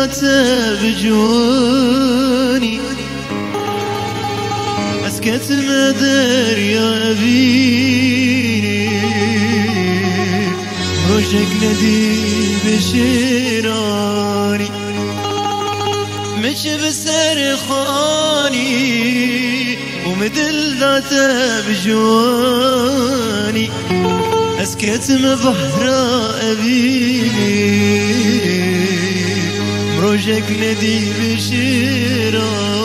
ذاته بجواني اسكت المدر يا أبيني روشك ندي بشيراني مش بسرخاني ومدل ذاته بجواني اسكت مبحر أبيني روشك ندي بشيراني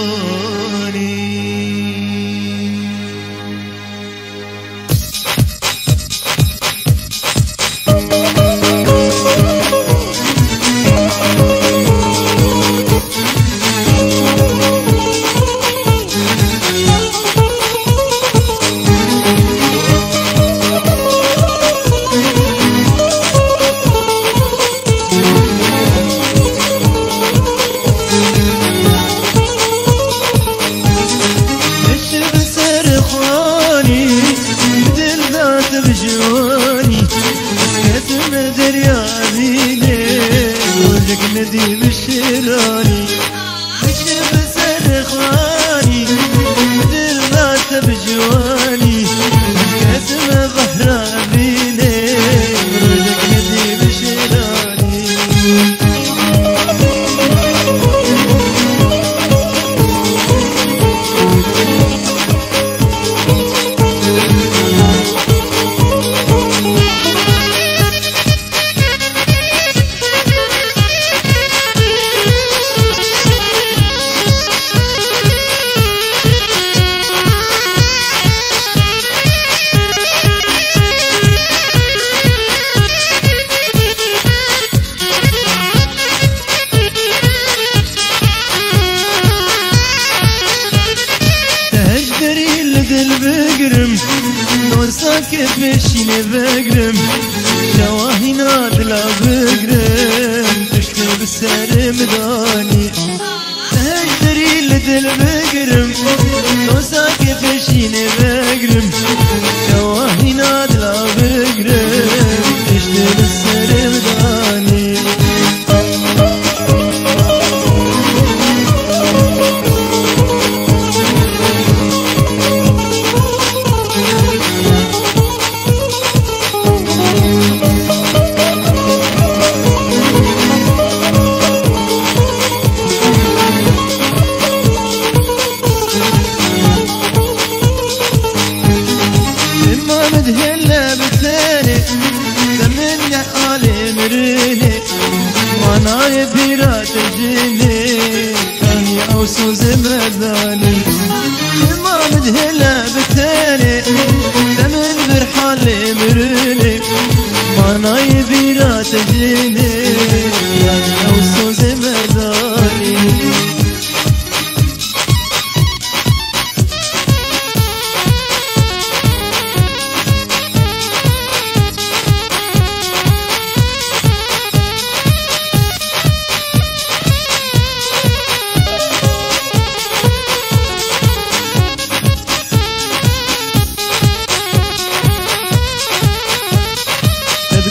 ندي بشيراني مش بسرخاني مثل ذات بجواني كتم بحر أبيني روجك ندي بشيراني البقرم نور ساكت مشيني بقرم شواهي نادلة بقرم تشتي بالسر مداني تهجري لد البقرم نور ساكت مشيني بقرم شواهي نادلة بقرم تشتي بالسر مداني مدهلة بثاني زمني حالي مريني وانا يبيرا تجيني كاني اوسو زمداني ما مدهلة بثاني زمن برحالي مريني وانا يبيرا تجيني كاني اوسو زمداني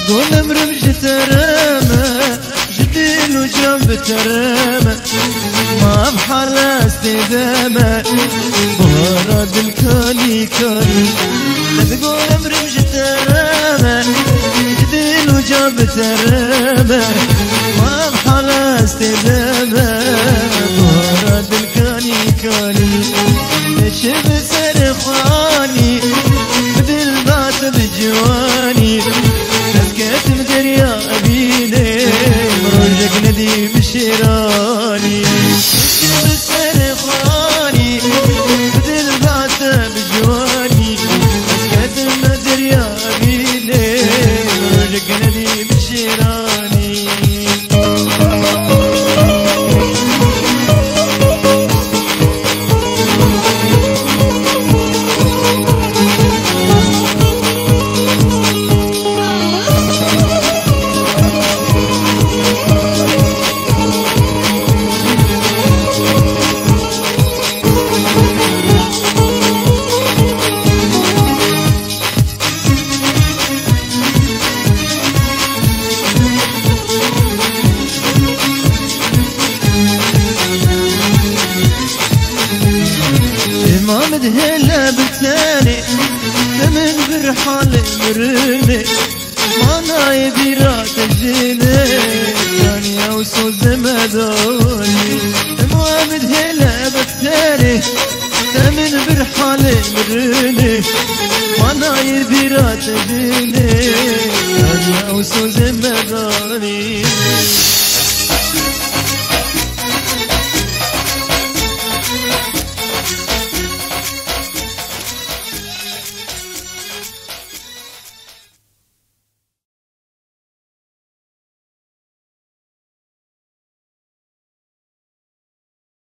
تقول مرمش ترامى جديل وجنب ترامى ما بحال استدامة بورد الكالي كالي تقول مرمش ترامى جديل وجنب ترامى ما بحال استدامة بورد الكالي كالي شب سرخاني بدل ذات بجواني اسكت مدريا أبيني روجك ندي بشيراني شب سرخاني بدل ذات بجواني اسكت مدريا أبيني روجك ندي بشيراني سمن برحالي مرني وانا يبيرات ديني انا وسوز